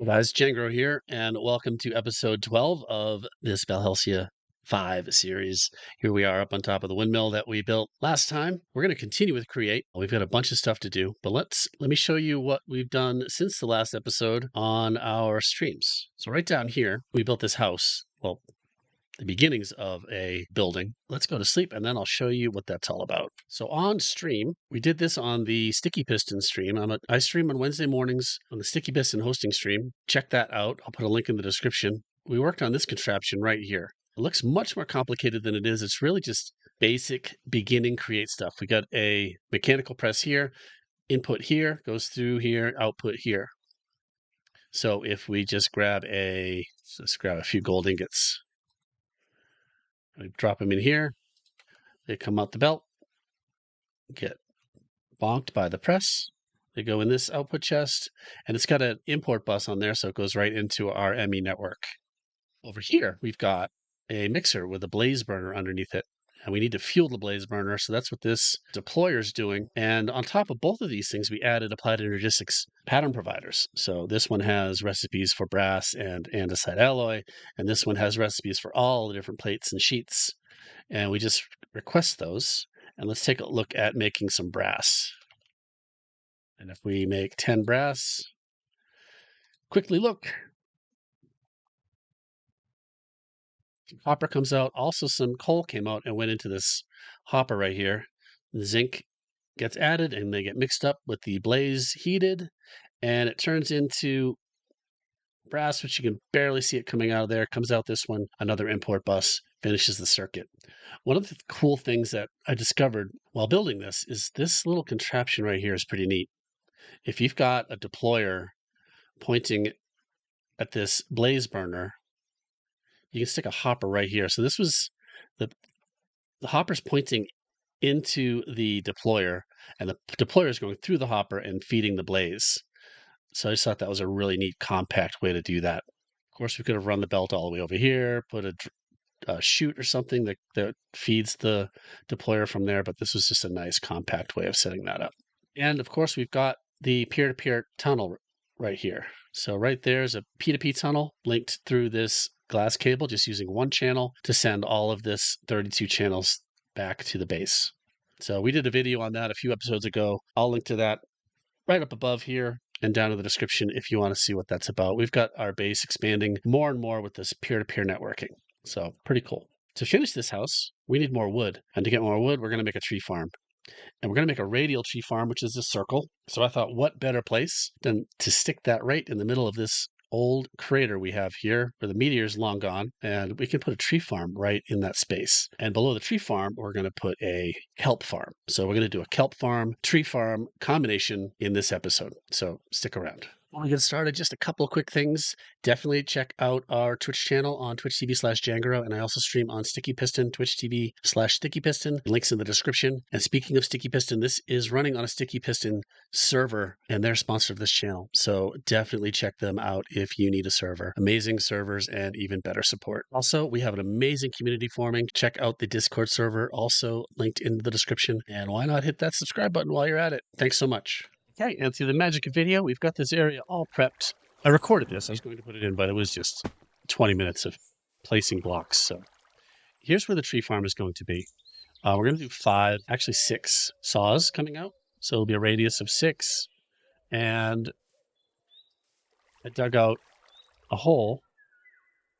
Hey guys, Jangro here, and welcome to episode 12 of this Valhelsia 5 series. Here we are up on top of the windmill that we built last time. We're going to continue with Create. We've got a bunch of stuff to do, but let me show you what we've done since the last episode on our streams. So right down here, we built this house. Well, the beginnings of a building. Let's go to sleep and then I'll show you what that's all about. So on stream, we did this on the Sticky Piston stream. I stream on Wednesday mornings on the Sticky Piston hosting stream. Check that out. I'll put a link in the description. We worked on this contraption right here. It looks much more complicated than it is. It's really just basic beginning Create stuff. We got a mechanical press here, input here, goes through here, output here. So if we just grab let's grab a few gold ingots. I drop them in here. They come out the belt, get bonked by the press. They go in this output chest, and it's got an import bus on there, so it goes right into our ME network. Over here, we've got a mixer with a blaze burner underneath it, and we need to fuel the blaze burner, so that's what this deployer is doing. And on top of both of these things, we added applied energistics pattern providers. So this one has recipes for brass and andesite alloy, and this one has recipes for all the different plates and sheets. And we just request those. And let's take a look at making some brass. And if we make 10 brass, quickly look. Copper comes out. Also, some coal came out and went into this hopper right here. The zinc gets added and they get mixed up with the blaze heated, and it turns into brass, which you can barely see it coming out of there. It comes out this one, another import bus, finishes the circuit. One of the cool things that I discovered while building this is this little contraption right here is pretty neat. If you've got a deployer pointing at this blaze burner, you can stick a hopper right here. So this was the hopper's pointing into the deployer, and the deployer is going through the hopper and feeding the blaze. So I just thought that was a really neat, compact way to do that. Of course, we could have run the belt all the way over here, put a chute or something that feeds the deployer from there, but this was just a nice, compact way of setting that up. And of course, we've got the peer-to-peer tunnel right here. So right there is a P2P tunnel linked through this glass cable, just using one channel to send all of this 32 channels back to the base. So we did a video on that a few episodes ago. I'll link to that right up above here and down in the description if you want to see what that's about. We've got our base expanding more and more with this peer-to-peer networking. So pretty cool. To finish this house, we need more wood. And to get more wood, we're going to make a tree farm. And we're going to make a radial tree farm, which is a circle. So I thought, what better place than to stick that right in the middle of this old crater we have here where the meteor is long gone, and we can put a tree farm right in that space. And below the tree farm, we're going to put a kelp farm. So we're going to do a kelp farm, tree farm combination in this episode. So stick around. When we get started, just a couple of quick things. Definitely check out our Twitch channel on twitch.tv/Jangro, and I also stream on Sticky Piston, twitch.tv/Sticky Piston. Links in the description. And speaking of Sticky Piston, this is running on a Sticky Piston server, and they're sponsor of this channel. So definitely check them out if you need a server. Amazing servers and even better support. Also, we have an amazing community forming. Check out the Discord server, also linked in the description. And why not hit that subscribe button while you're at it? Thanks so much. Okay, and through the magic of video, we've got this area all prepped. I recorded this. I was going to put it in, but it was just 20 minutes of placing blocks. So here's where the tree farm is going to be. We're going to do 6 saws coming out. So it'll be a radius of 6. And I dug out a hole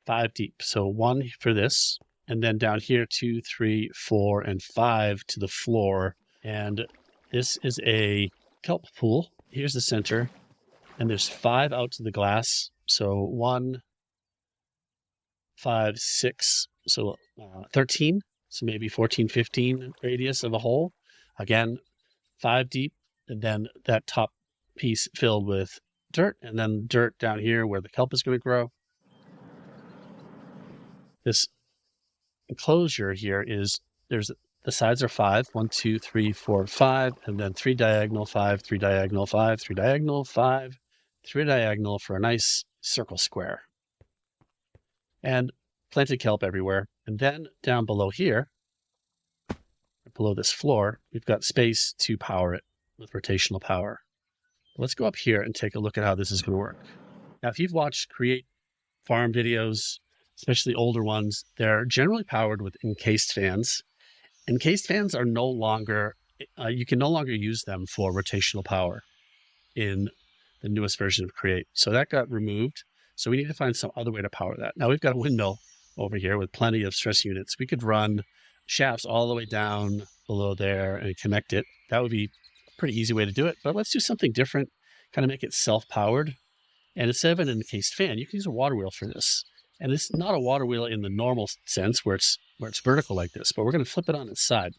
5 deep. So 1 for this. And then down here, 2, 3, 4, and 5 to the floor. And this is a kelp pool. Here's the center, and there's 5 out to the glass. So 1, 5, 6, so 13. So maybe 14, 15 radius of a hole. Again, 5 deep, and then that top piece filled with dirt, and then dirt down here where the kelp is going to grow. This enclosure here is the sides are 5, 1, 2, 3, 4, 5, and then 3 diagonal, 5, 3 diagonal, 5, 3 diagonal, 5, 3 diagonal for a nice circle square. And planted kelp everywhere. And then down below here, below this floor, we've got space to power it with rotational power. Let's go up here and take a look at how this is going to work. Now, if you've watched Create farm videos, especially older ones, they're generally powered with encased fans. Encased fans are no longer, you can no longer use them for rotational power in the newest version of Create. So that got removed. So we need to find some other way to power that. Now we've got a windmill over here with plenty of stress units. We could run shafts all the way down below there and connect it. That would be a pretty easy way to do it, but let's do something different, kind of make it self-powered. And instead of an encased fan, you can use a water wheel for this. And it's not a water wheel in the normal sense where it's vertical like this, but we're going to flip it on its side.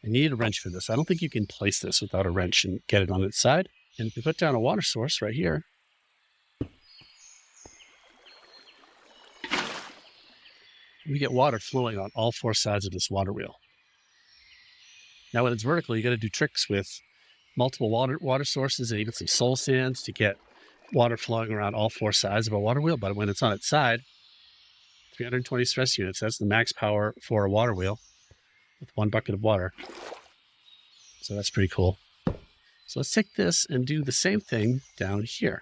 And you need a wrench for this. I don't think you can place this without a wrench and get it on its side. And if we put down a water source right here, we get water flowing on all four sides of this water wheel. Now, when it's vertical, you got to do tricks with multiple water sources and even some soul sands to get water flowing around all four sides of a water wheel. But when it's on its side, 320 stress units, that's the max power for a water wheel with one bucket of water. So that's pretty cool. So let's take this and do the same thing down here.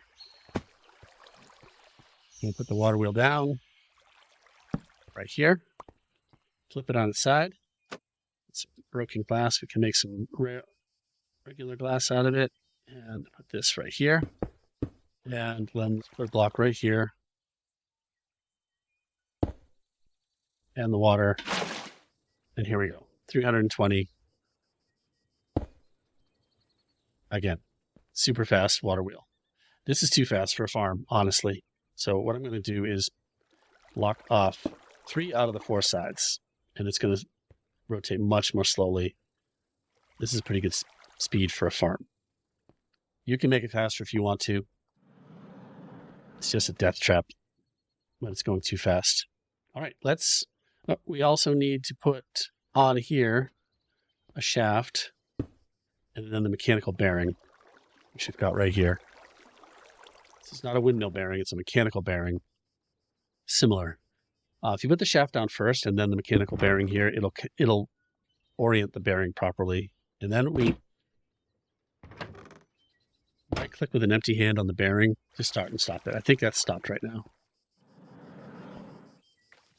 We'll put the water wheel down right here. Flip it on its side. It's broken glass. We can make some regular glass out of it. And put this right here. And then put a block right here. And the water. And here we go. 320. Again, super fast water wheel. This is too fast for a farm, honestly. So what I'm going to do is lock off 3 out of the 4 sides. And it's going to rotate much more slowly. This is pretty good speed for a farm. You can make it faster if you want to. It's just a death trap when it's going too fast. All right, we also need to put on here a shaft and then the mechanical bearing, which we've got right here. This is not a windmill bearing, it's a mechanical bearing. Similar. If you put the shaft down first and then the mechanical bearing here, it'll orient the bearing properly. And then we right-click with an empty hand on the bearing to start and stop it. I think that's stopped right now.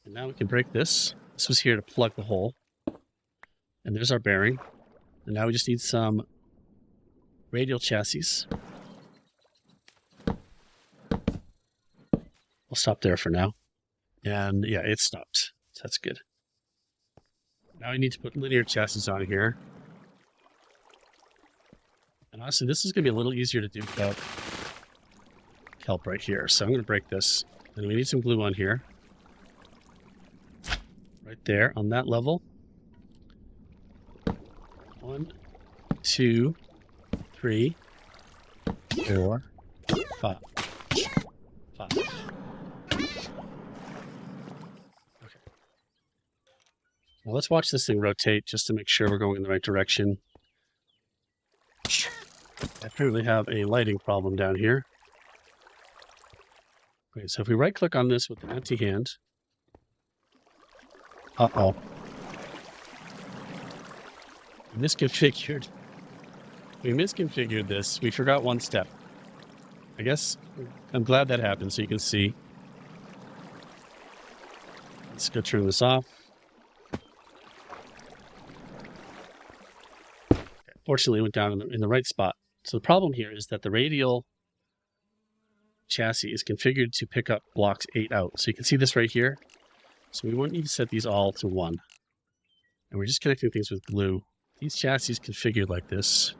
And now we can break this. This was here to plug the hole. And there's our bearing. And now we just need some radial chassis. We'll stop there for now. And yeah, it stopped. So that's good. Now we need to put linear chassis on here. And honestly, this is going to be a little easier to do without kelp right here. So I'm going to break this. And we need some glue on here. Right there on that level. 1, 2, 3, 4, 5. 5. Okay. Now let's watch this thing rotate just to make sure we're going in the right direction. I apparently have a lighting problem down here. Okay, so if we right click on this with an empty hand. Uh-oh. We misconfigured this. We forgot one step. I guess I'm glad that happened so you can see. Let's go turn this off. Okay, fortunately, it went down in the right spot. So the problem here is that the radial chassis is configured to pick up blocks 8 out. So you can see this right here. So we won't need to set these all to 1. And we're just connecting things with glue. These chassis configured like this.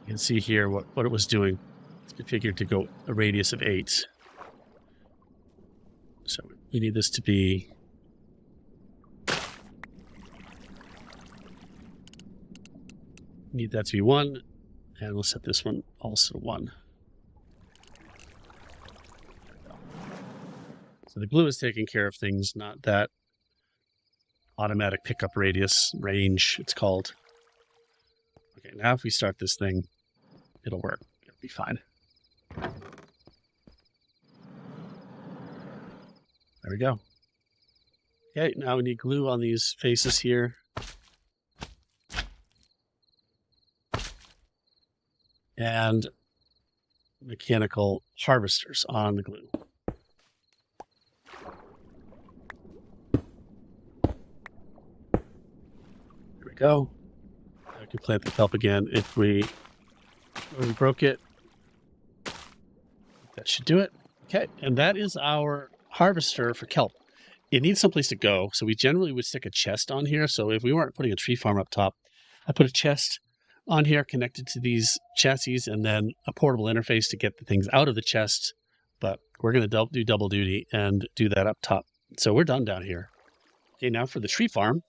You can see here what it was doing. It's configured to go a radius of 8. So we need this to be... need that to be 1. And we'll set this one also 1. So the glue is taking care of things, not that automatic pickup range, it's called. Okay, now if we start this thing, it'll work. It'll be fine. There we go. Okay, now we need glue on these faces here. And mechanical harvesters on the glue. There we go. I can plant the kelp again if we broke it. That should do it. Okay, and that is our harvester for kelp. It needs someplace to go, so we generally would stick a chest on here. So if we weren't putting a tree farm up top, I put a chest on here connected to these chassis and then a portable interface to get the things out of the chest. But we're going to do double duty and do that up top. So we're done down here. Okay, now for the tree farm,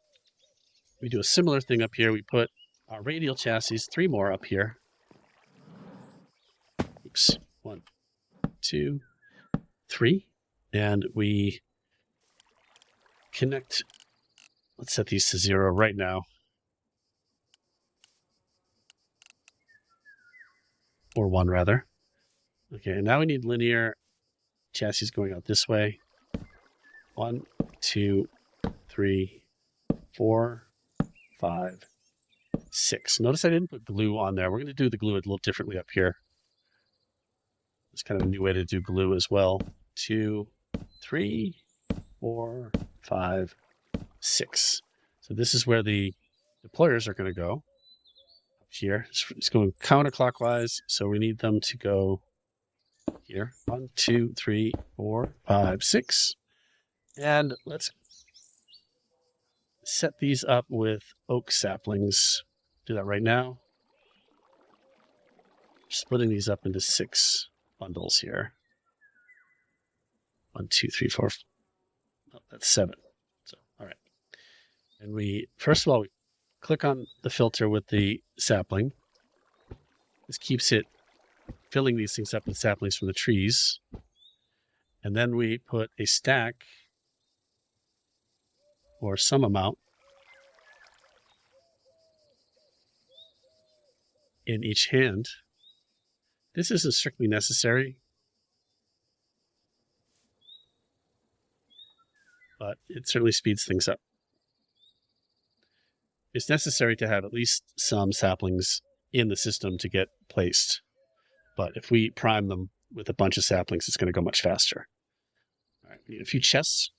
we do a similar thing up here. We put our radial chassis, 3 more up here. Oops, 1, 2, 3. And we connect, let's set these to 0 right now. Or 1 rather. Okay, and now we need linear chassis going out this way. 1, 2, 3, 4, 5, 6. Notice I didn't put glue on there. We're going to do the glue a little differently up here. It's kind of a new way to do glue as well. 2, 3, 4, 5, 6. So this is where the deployers are going to go. Here. It's going counterclockwise, so we need them to go here. 1, 2, 3, 4, 5, 6. And let's set these up with oak saplings. Do that right now. Splitting these up into 6 bundles here. 1, 2, 3, 4. Oh, that's 7. So, all right. And we, first of all, we click on the filter with the sapling. This keeps it filling these things up with saplings from the trees. And then we put a stack or some amount in each hand. This isn't strictly necessary, but it certainly speeds things up. It's necessary to have at least some saplings in the system to get placed. But if we prime them with a bunch of saplings, it's going to go much faster. All right, we need a few chests,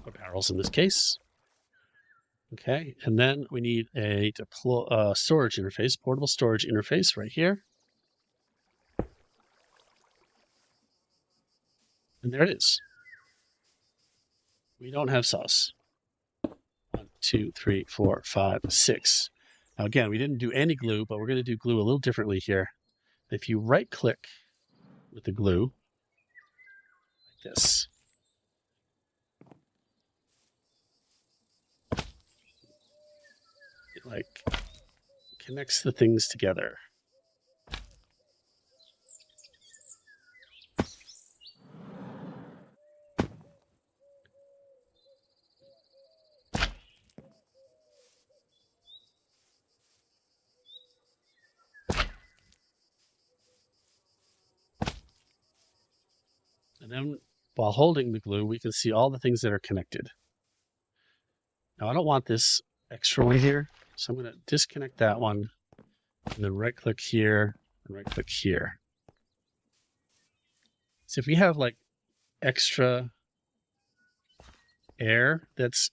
or barrels in this case. Okay, and then we need a storage interface, portable storage interface right here. And there it is. We don't have sauce. 1, 2, 3, 4, 5, 6. Now again, we didn't do any glue, but we're going to do glue a little differently here. If you right click with the glue, like this, it like connects the things together. And then while holding the glue, we can see all the things that are connected. Now I don't want this extra one here, so I'm going to disconnect that one and then right click here and right click here. So if we have like extra air that's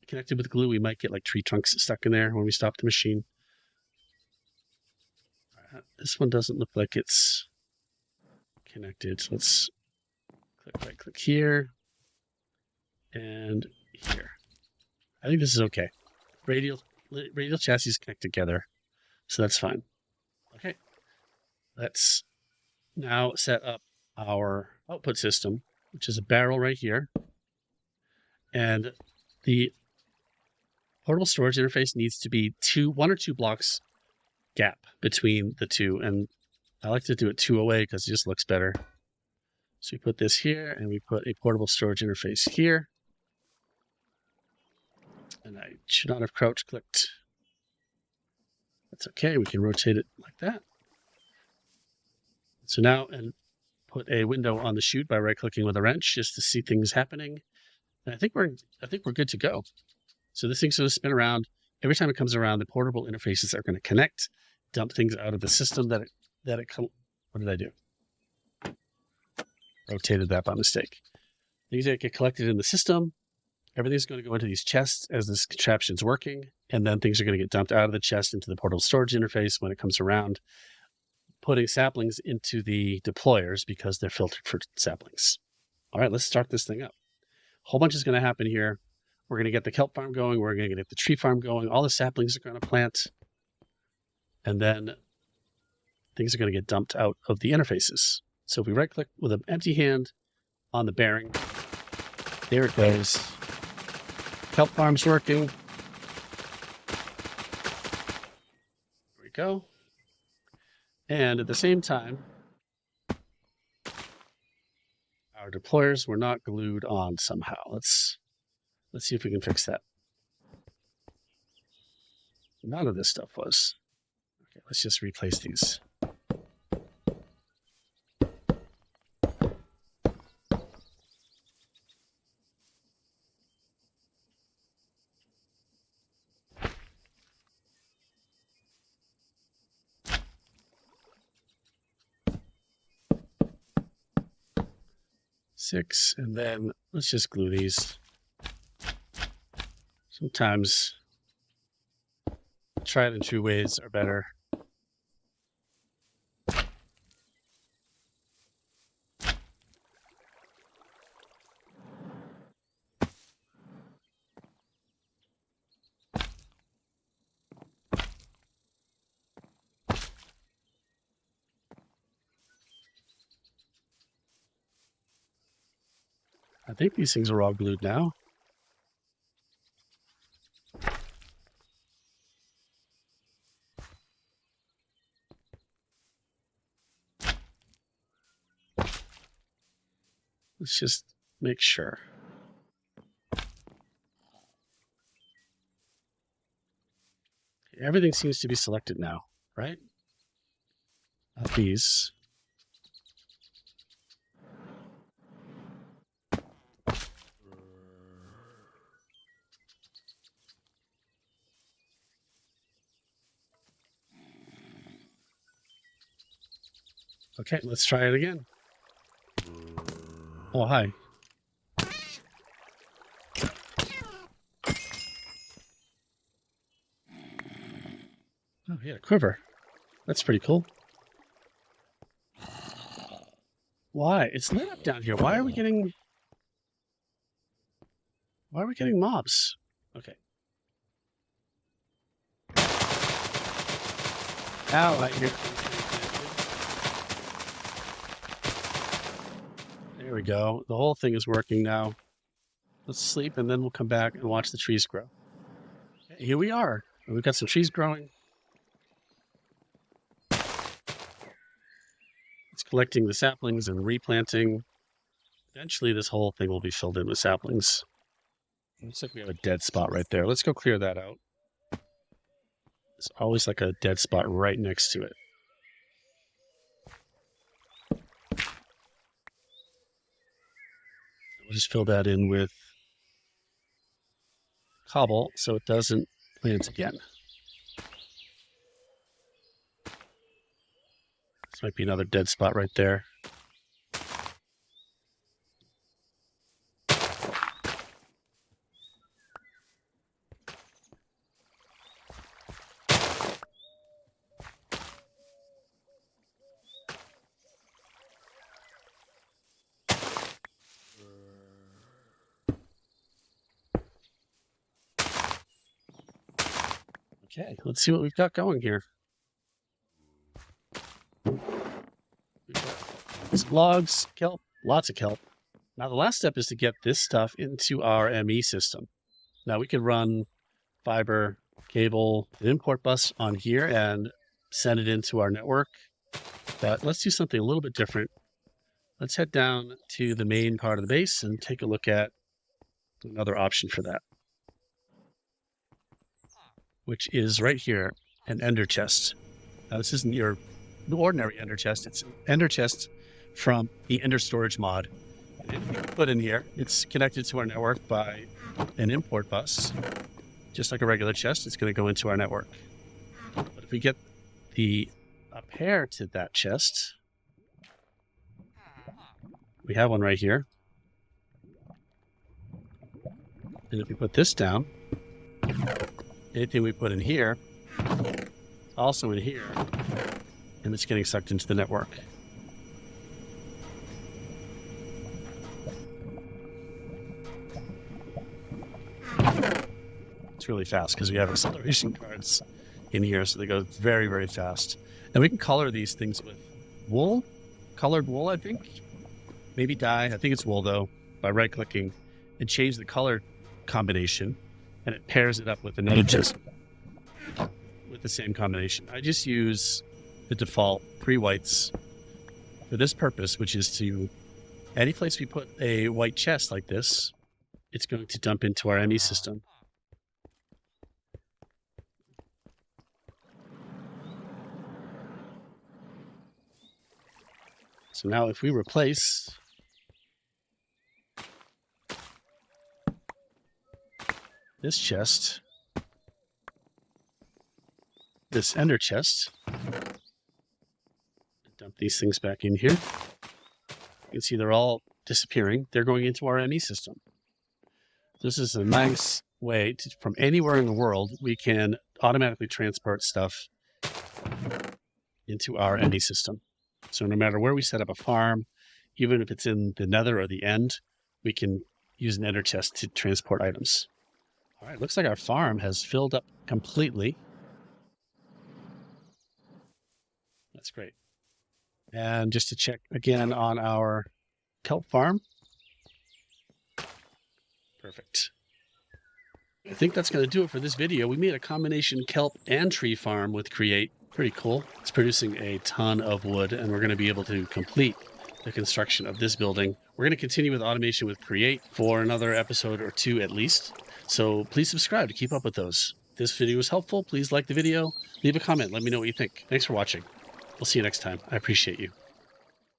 connected with glue, we might get like tree trunks stuck in there when we stop the machine. This one doesn't look like it's connected, so let's right click here and here. I think this is okay. Radial chassis connect together, so that's fine. Okay, let's now set up our output system, which is a barrel right here. And the portable storage interface needs to be 1 or 2 blocks gap between the two. And I like to do it 2 away because it just looks better. So we put this here and we put a portable storage interface here. And I should not have crouch clicked. That's okay. We can rotate it like that. So now, and put a window on the chute by right clicking with a wrench just to see things happening. And I think we're good to go. So this thing's going to spin around. Every time it comes around, the portable interfaces are going to connect dump things out of the system what did I do? Rotated that by mistake. Things that get collected in the system, everything's going to go into these chests as this contraption's working, and then things are going to get dumped out of the chest into the portable storage interface when it comes around, putting saplings into the deployers because they're filtered for saplings. All right, let's start this thing up. A whole bunch is going to happen here. We're going to get the kelp farm going. We're going to get the tree farm going. All the saplings are going to plant. And then things are going to get dumped out of the interfaces. So if we right click with an empty hand on the bearing, there it goes. Kelp farm's working. There we go. And at the same time, our deployers were not glued on somehow. Let's see if we can fix that. None of this stuff was. Okay, let's just replace these. Six, and then let's just glue these. Sometimes tried and true ways are better. I think these things are all glued now. Let's just make sure. Everything seems to be selected now, right? Not these. Okay, let's try it again. Oh, hi. Oh, yeah, a quiver. That's pretty cool. Why? It's lit up down here. Why are we getting mobs? Okay. Ow, I hear. There we go. The whole thing is working now. Let's sleep and then we'll come back and watch the trees grow. Okay, here we are. We've got some trees growing. It's collecting the saplings and replanting. Eventually this whole thing will be filled in with saplings. Looks like we have a dead spot right there. Let's go clear that out. There's always like a dead spot right next to it. We'll just fill that in with cobble so it doesn't plant again. This might be another dead spot right there. Okay, let's see what we've got going here. We've got some logs, kelp, lots of kelp. Now the last step is to get this stuff into our ME system. Now we could run fiber, cable, an import bus on here and send it into our network. But let's do something a little bit different. Let's head down to the main part of the base and take a look at another option for that, which is right here, an ender chest. Now this isn't your ordinary ender chest, it's an ender chest from the ender storage mod. Put in here, it's connected to our network by an import bus. Just like a regular chest, it's going to go into our network. But if we get a pair to that chest. We have one right here. And if we put this down, anything we put in here, also in here, and it's getting sucked into the network. It's really fast because we have acceleration cards in here, so they go very, very fast. And we can color these things with wool, colored wool, I think. Maybe dye, I think it's wool though, by right-clicking and change the color combination, and it pairs it up with another chest with the same combination. I just use the default 3 whites for this purpose, which is to, any place we put a white chest like this, it's going to dump into our ME system. So now if we replace this chest, this ender chest, dump these things back in here, you can see they're all disappearing. They're going into our ME system. This is a nice way to, from anywhere in the world, we can automatically transport stuff into our ME system. So no matter where we set up a farm, even if it's in the nether or the end, we can use an ender chest to transport items. All right, looks like our farm has filled up completely. That's great. And just to check again on our kelp farm. Perfect. I think that's going to do it for this video. We made a combination kelp and tree farm with Create. Pretty cool. It's producing a ton of wood, and we're going to be able to complete the construction of this building. We're going to continue with automation with Create for another episode or 2 at least. So please subscribe to keep up with those. If this video was helpful, please like the video, leave a comment, let me know what you think. Thanks for watching. We'll see you next time. I appreciate you.